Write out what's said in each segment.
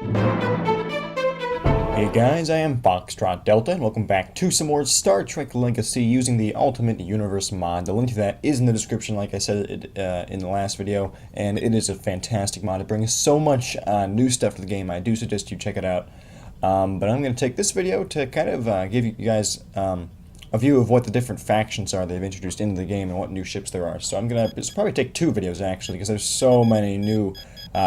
Hey guys, I am Foxtrot Delta, and welcome back to some more Star Trek Legacy using the Ultimate Universe mod. The link to that is in the description, like I said in the last video, and it is a fantastic mod. It brings so much new stuff to the game. I do suggest you check it out. But I'm going to take this video to kind of give you guys a view of what the different factions are they've introduced into the game and what new ships there are. So I'm going to probably take two videos, actually, because there's so many new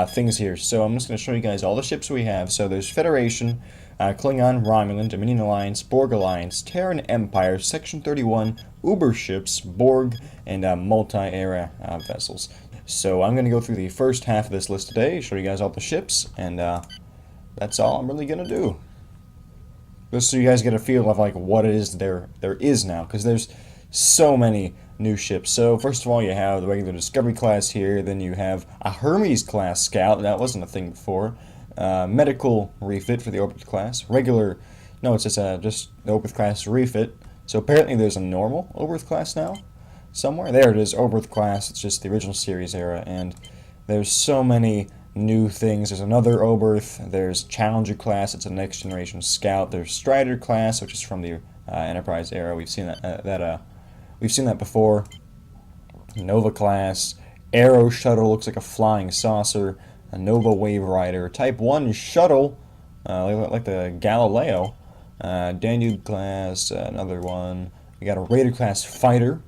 things here. So I'm just going to show you guys all the ships we have. So there's Federation, Klingon, Romulan, Dominion Alliance, Borg Alliance, Terran Empire, Section 31, Uber ships, Borg, and multi-era vessels. So I'm going to go through the first half of this list today, show you guys all the ships, and that's all I'm really going to do. Just so you guys get a feel of like what it is there is now, because there's so many new ships. So first of all, you have the regular Discovery class here, then you have a Hermes class scout, that wasn't a thing before. Medical refit for the Oberth class. Regular, no, it's just the Oberth class refit. So apparently there's a normal Oberth class now somewhere. There it is, Oberth class. It's just the original series era, and there's so many new things. There's another Oberth. There's Challenger class. It's a next generation scout. There's Strider class, which is from the Enterprise era. We've seen we've seen that before. Nova class. Aero shuttle looks like a flying saucer. A Nova Wave Rider, Type 1 shuttle, like the Galileo, Danube class, another one. We got a Raider class fighter,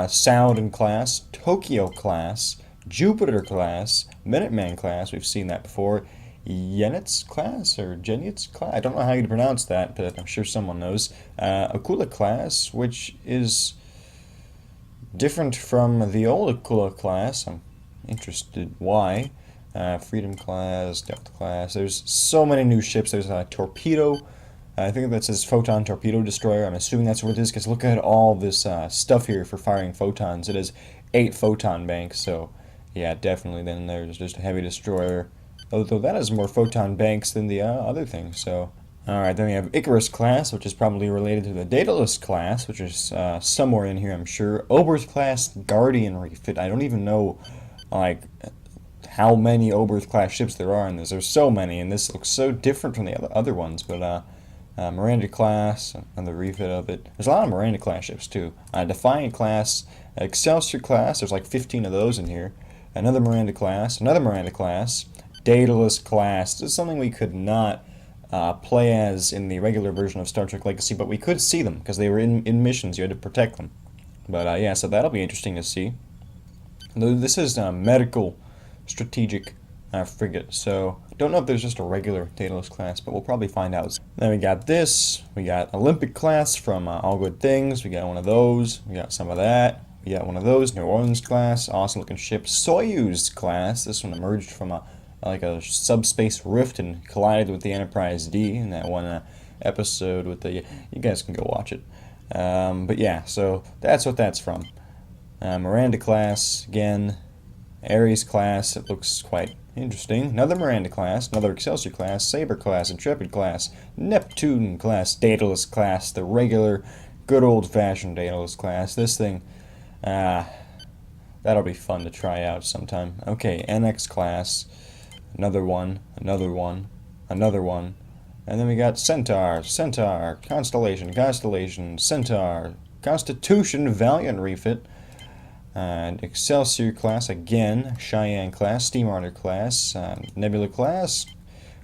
Saladin class, Tokyo class, Jupiter class, Minuteman class. We've seen that before. Yenitz class or Genitz class. I don't know how you pronounce that, but I'm sure someone knows. Akula class, which is different from the old Akula class. I'm interested why. Freedom class, Delta class. There's so many new ships. There's a torpedo. I think that says photon torpedo destroyer. I'm assuming that's what it is, because look at all this stuff here for firing photons. It is 8 photon banks, so yeah, definitely. Then there's just a heavy destroyer, although that has more photon banks than the other thing. So alright, then we have Icarus class, which is probably related to the Daedalus class, which is somewhere in here, I'm sure. Oberth class Guardian refit. I don't even know, like, how many Oberth class ships there are in this. There's so many, and this looks so different from the other ones. But Miranda class and the refit of it. There's a lot of Miranda class ships too. Defiant class, Excelsior class. There's like 15 of those in here. Another Miranda class, Daedalus class. This is something we could not play as in the regular version of Star Trek Legacy, but we could see them because they were in missions. You had to protect them. But yeah, so that'll be interesting to see. This is medical strategic frigate, so don't know if there's just a regular Daedalus class, but we'll probably find out. Then we got this, we got Olympic class from All Good Things, we got one of those, we got some of that, we got one of those, New Orleans class, awesome looking ship. Soyuz class, this one emerged from like a subspace rift and collided with the Enterprise D in that one episode with the, you guys can go watch it. But yeah, so that's what that's from. Miranda class, again, Ares class, it looks quite interesting. Another Miranda class, another Excelsior class, Saber class, Intrepid class, Neptune class, Daedalus class, the regular, good old-fashioned Daedalus class. This thing, that'll be fun to try out sometime. Okay, NX class, another one, another one, another one. And then we got Centaur, Constellation, Centaur, Constitution, Valiant refit, and Excelsior class again, Cheyenne class, Steam Runner class, Nebula class,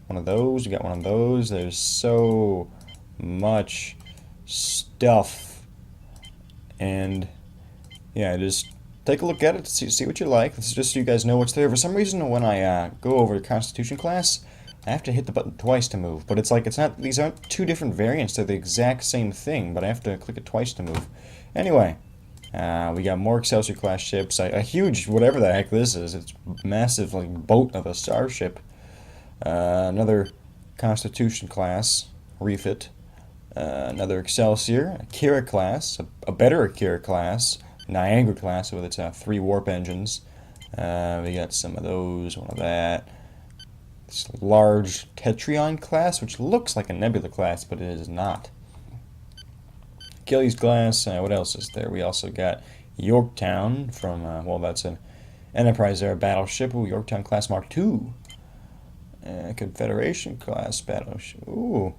one of those, we got one of those. There's so much stuff, and yeah, just take a look at it, see what you like. This is just so you guys know what's there. For some reason, when I go over to Constitution class, I have to hit the button twice to move, but it's like it's not, these aren't two different variants, they're the exact same thing, but I have to click it twice to move. Anyway, we got more Excelsior class ships, a huge, whatever the heck this is, it's massive, like, boat of a starship. Another Constitution class refit, another Excelsior, Akira class, a better Akira class, Niagara class with its 3 warp engines. We got some of those, one of that. This large Tetrion class, which looks like a Nebula class, but it is not. Achilles class, what else is there? We also got Yorktown from, well, that's an Enterprise era battleship. Ooh, Yorktown class Mark II. Confederation class battleship. Ooh,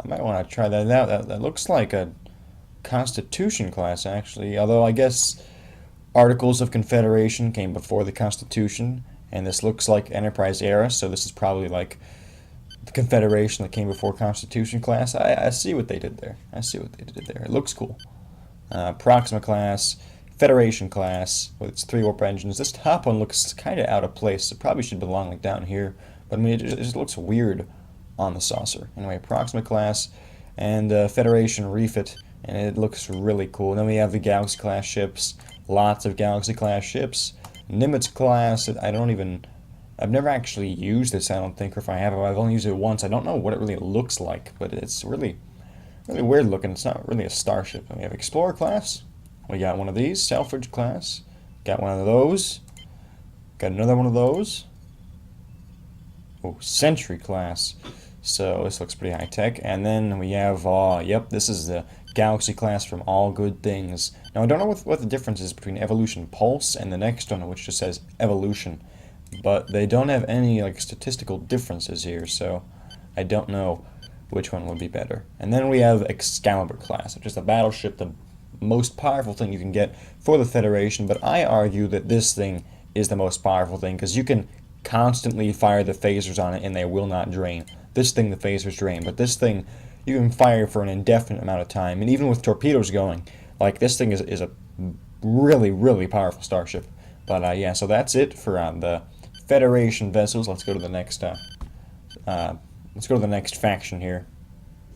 I might want to try that out. That looks like a Constitution class, actually. Although I guess Articles of Confederation came before the Constitution, and this looks like Enterprise era, so this is probably like the Confederation that came before Constitution class. I see what they did there. I see what they did there. It looks cool. Proxima class, Federation class with its 3 warp engines. This top one looks kind of out of place. It probably should belong like down here, but I mean it just looks weird on the saucer. Anyway, Proxima class and Federation refit, and it looks really cool. And then we have the Galaxy class ships, lots of Galaxy class ships. Nimitz class, I've never actually used this, I don't think, or if I have, I've only used it once. I don't know what it really looks like, but it's really weird looking. It's not really a starship. We have Explorer class. We got one of these. Selfridge class. Got one of those. Got another one of those. Oh, Sentry class. So this looks pretty high tech. And then we have, yep, this is the Galaxy class from All Good Things. Now I don't know what the difference is between Evolution Pulse and the next one, which just says Evolution. But they don't have any like statistical differences here, so I don't know which one would be better. And then we have Excalibur class, which is a battleship, the most powerful thing you can get for the Federation, but I argue that this thing is the most powerful thing, because you can constantly fire the phasers on it and they will not drain. This thing, the phasers drain, but this thing, you can fire for an indefinite amount of time, and even with torpedoes going, like this thing is a really, really powerful starship. But yeah, so that's it for the Federation vessels. Let's go to the next faction here.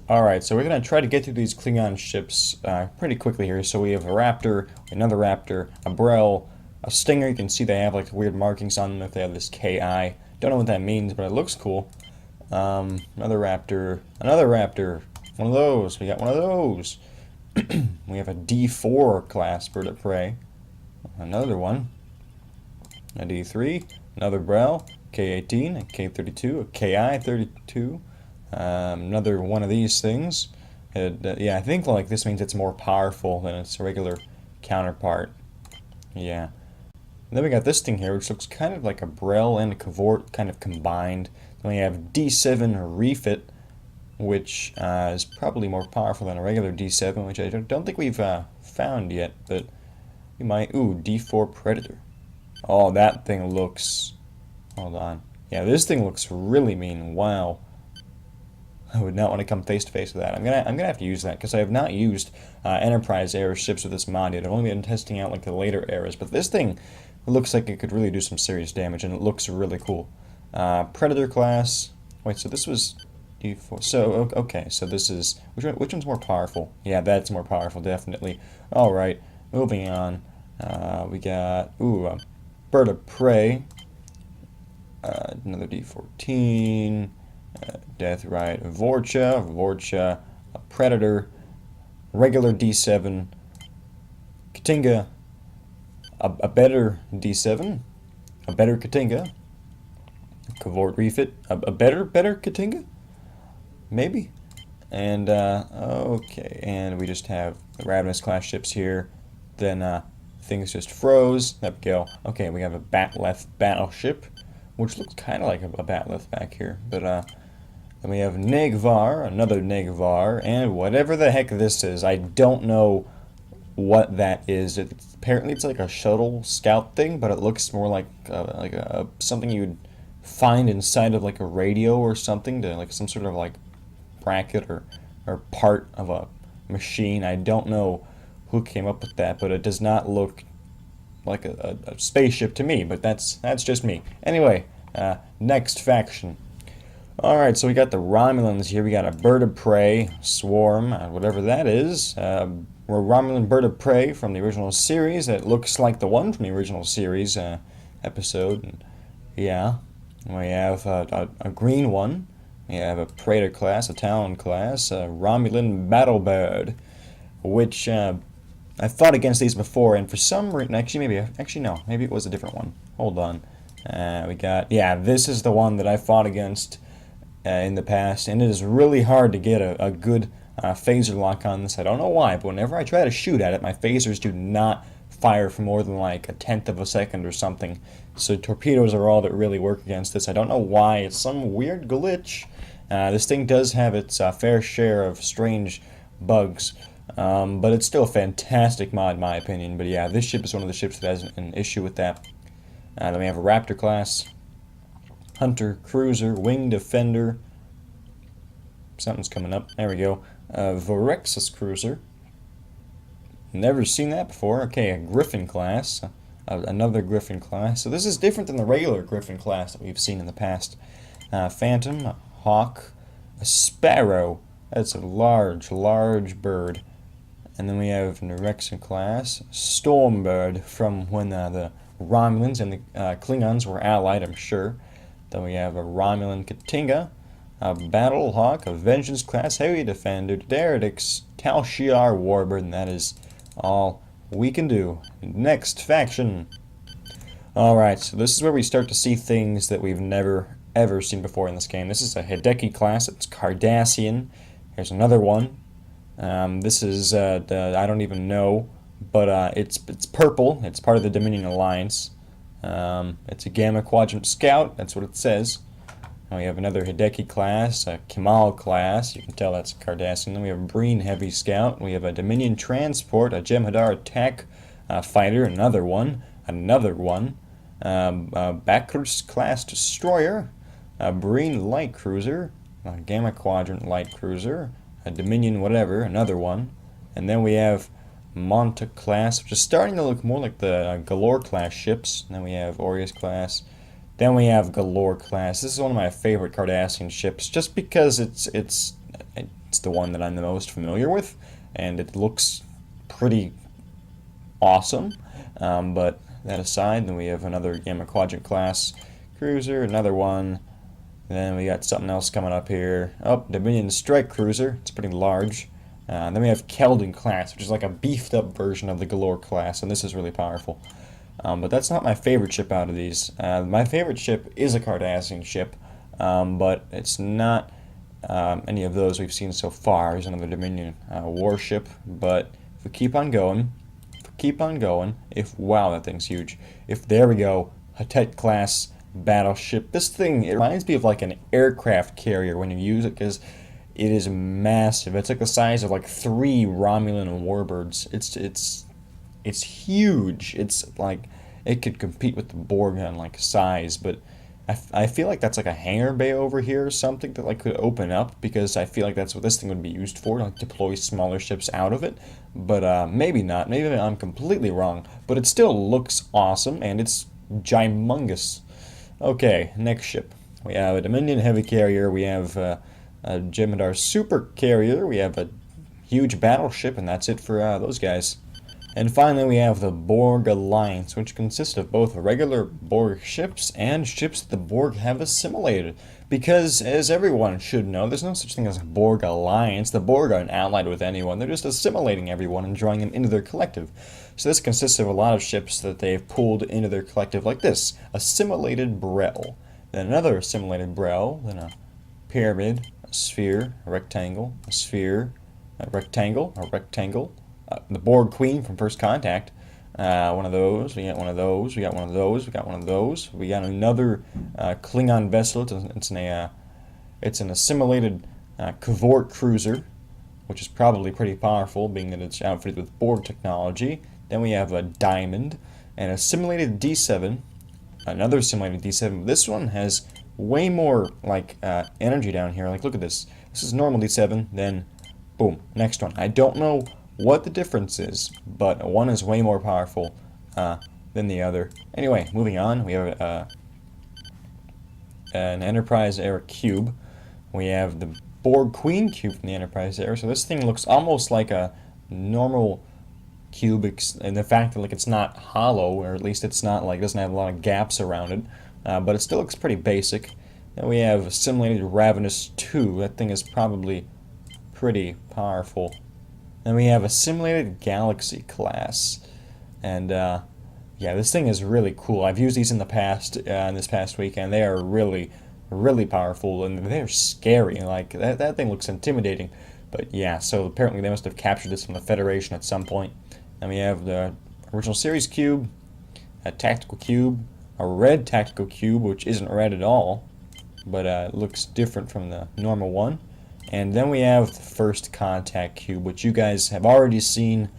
Alright, so we're going to try to get through these Klingon ships pretty quickly here. So we have a Raptor, another Raptor, a Brel, a Stinger. You can see they have like weird markings on them if they have this KI. Don't know what that means, but it looks cool. Another Raptor, one of those. We got one of those. We have a D4 class bird of prey. Another one. A D3, another Brel, K18, a K32, a KI32. Another one of these things. Yeah, I think like this means it's more powerful than its regular counterpart. Yeah. And then we got this thing here, which looks kind of like a Brel and a Cavort kind of combined. Then we have D7 Refit, which is probably more powerful than a regular D7, which I don't think we've found yet, but we might. Ooh, D4 Predator. Oh, that thing looks... Hold on. Yeah, this thing looks really mean. Wow. I would not want to come face to face with that. I'm gonna have to use that, because I have not used Enterprise era ships with this mod yet. I've only been testing out like the later eras, but this thing looks like it could really do some serious damage, and it looks really cool. Predator class. Wait, so this was D4. So okay, so this is which one's more powerful? Yeah, that's more powerful, definitely. All right, moving on. We got Bird of Prey. Another D14. Death Ride, Vorcha, a Predator, regular D7, Katinga, a better D7, a better Katinga, Cavort Refit, a better Katinga, maybe, and okay, and we just have the Ravenous class ships here. Then things just froze. There we go. Okay, we have a Batleth battleship, which looks kind of like a Batleth back here, but then we have Negvar, another Negvar, and whatever the heck this is. I don't know what that is. Apparently it's like a shuttle scout thing, but it looks more like something you'd find inside of like a radio or something, to like some sort of like bracket or part of a machine. I don't know who came up with that, but it does not look like a spaceship to me, but that's just me. Anyway, next faction. Alright, so we got the Romulans here. We got a Bird of Prey, Swarm, whatever that is. We're Romulan Bird of Prey from the original series. It looks like the one from the original series episode. And, yeah. We have a green one. We have a Praetor class, a Talon class, a Romulan Battlebird, which I fought against these before, and for some reason, maybe it was a different one. Hold on. We got, yeah, this is the one that I fought against in the past, and it is really hard to get a good phaser lock on this. I don't know why, but whenever I try to shoot at it, my phasers do not fire for more than like a tenth of a second or something. So torpedoes are all that really work against this. I don't know why. It's some weird glitch. This thing does have its fair share of strange bugs, but it's still a fantastic mod in my opinion. But yeah, this ship is one of the ships that has an issue with that. Then we have a Raptor class, Hunter Cruiser, Wing Defender. Something's coming up. There we go. Vorexus Cruiser. Never seen that before. Okay, a Griffin class. Another Griffin class. So this is different than the regular Griffin class that we've seen in the past. Phantom, Hawk, a Sparrow. That's a large, large bird. And then we have an Orexin class, Stormbird from when the Romulans and the Klingons were allied, I'm sure. Then we have a Romulan Katinga, a Battlehawk, a Vengeance class Heavy Defender, Deredix, Tal Shiar Warbird, and that is all we can do. Next faction. Alright, so this is where we start to see things that we've never ever seen before in this game. This is a Hideki class, it's Cardassian. Here's another one. This is, I don't even know, but it's purple. It's part of the Dominion Alliance. It's a Gamma Quadrant Scout, that's what it says. And we have another Hideki class, a Kemal class, you can tell that's Cardassian. Then we have a Breen Heavy Scout. We have a Dominion Transport, a Jem'Hadar Attack Fighter, another one. Backcruise class Destroyer, a Breen Light Cruiser, a Gamma Quadrant Light Cruiser, a Dominion whatever, another one. And then we have Monta class, which is starting to look more like the Galore class ships. And then we have Aureus class. Then we have Galore class. This is one of my favorite Cardassian ships, just because it's the one that I'm the most familiar with, and it looks pretty awesome. But that aside, then we have another Gamma Quadrant class cruiser, another one. Then we got something else coming up here. Oh, Dominion Strike Cruiser. It's pretty large. Then we have Keldon class, which is like a beefed up version of the Galore class, and this is really powerful. But that's not my favorite ship out of these. My favorite ship is a Cardassian ship, but it's not any of those we've seen so far. There's another Dominion warship, but if we keep on going, wow, that thing's huge. There we go, Hatet class battleship. This thing, it reminds me of like an aircraft carrier when you use it, because it is massive. It's like the size of like 3 Romulan warbirds. It's huge. It's like it could compete with the Borg on like size, but I feel like that's like a hangar bay over here or something that like could open up, because I feel like that's what this thing would be used for, to like deploy smaller ships out of it. But maybe not. Maybe I'm completely wrong. But it still looks awesome, and it's gymongous. Okay, next ship. We have a Dominion heavy carrier. We have a Jem'Hadar super carrier. We have a huge battleship, and that's it for those guys. And finally, we have the Borg Alliance, which consists of both regular Borg ships and ships that the Borg have assimilated. Because, as everyone should know, there's no such thing as a Borg Alliance. The Borg aren't allied with anyone. They're just assimilating everyone and drawing them into their collective. So this consists of a lot of ships that they've pulled into their collective, like this. Assimilated Brel. Then another assimilated Brel. Then a pyramid, a sphere, a rectangle, a sphere, a rectangle, a rectangle. The Borg Queen from First Contact. One of those. We got one of those. We got one of those. We got one of those. We got another Klingon vessel. It's an assimilated Cavort cruiser, which is probably pretty powerful, being that it's outfitted with Borg technology. Then we have a Diamond, and a assimilated D7. Another assimilated D7. This one has way more like energy down here. Like, look at this. This is normal D7. Then, boom, next one. I don't know what the difference is, but one is way more powerful than the other. Anyway, moving on, we have an Enterprise era cube. We have the Borg Queen cube from the Enterprise era. So this thing looks almost like a normal cube, in the fact that like it's not hollow, or at least it's not like doesn't have a lot of gaps around it, but it still looks pretty basic. Then we have assimilated Ravenous 2. That thing is probably pretty powerful. Then we have a Assimilated Galaxy class, and yeah, this thing is really cool. I've used these in the past, in this past week, and they are really, really powerful, and they're scary. Like, that thing looks intimidating. But yeah, so apparently they must have captured this from the Federation at some point. Then we have the original series cube, a tactical cube, a red tactical cube, which isn't red at all, but it looks different from the normal one. And then we have the first contact cube, which you guys have already seen.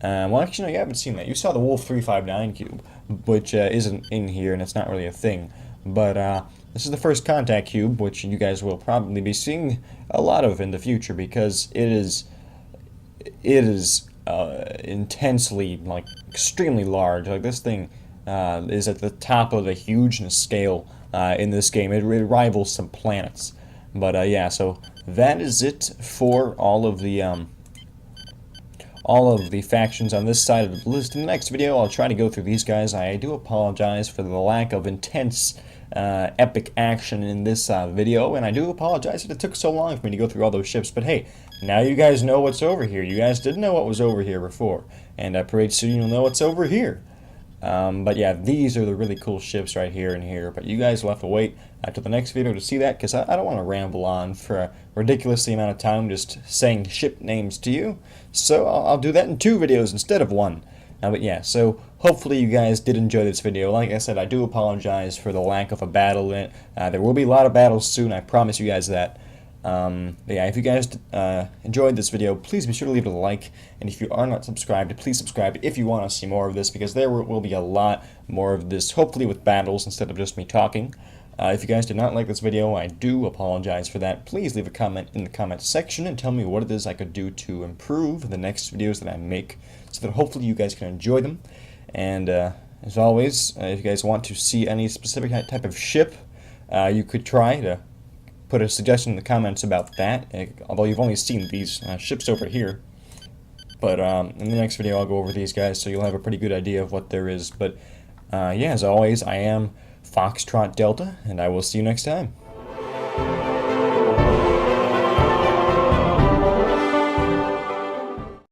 Well, actually, no, you haven't seen that. You saw the Wolf 359 cube, which isn't in here, and it's not really a thing. But this is the first contact cube, which you guys will probably be seeing a lot of in the future, because it is intensely, like, extremely large. Like, this thing is at the top of the hugeness scale in this game. It rivals some planets. But yeah, so that is it for all of the factions on this side of the list. In the next video, I'll try to go through these guys. I do apologize for the lack of intense, epic action in this video, and I do apologize that it took so long for me to go through all those ships. But hey, now you guys know what's over here. You guys didn't know what was over here before, and pretty soon you'll know what's over here. But yeah, these are the really cool ships right here and here. But you guys will have to wait to the next video to see that, because I don't want to ramble on for a ridiculously amount of time just saying ship names to you. So I'll do that in 2 videos instead of 1. But yeah, so hopefully you guys did enjoy this video. Like I said, I do apologize for the lack of a battle in it. There will be a lot of battles soon, I promise you guys that. Yeah, if you guys enjoyed this video, please be sure to leave it a like, and if you are not subscribed, please subscribe if you want to see more of this, because there will be a lot more of this, hopefully with battles instead of just me talking. If you guys did not like this video, I do apologize for that. Please leave a comment in the comments section and tell me what it is I could do to improve the next videos that I make, so that hopefully you guys can enjoy them. And as always, if you guys want to see any specific type of ship, you could try to put a suggestion in the comments about that, although you've only seen these ships over here. But in the next video I'll go over these guys, so you'll have a pretty good idea of what there is. But yeah, as always, I am Foxtrot Delta, and I will see you next time.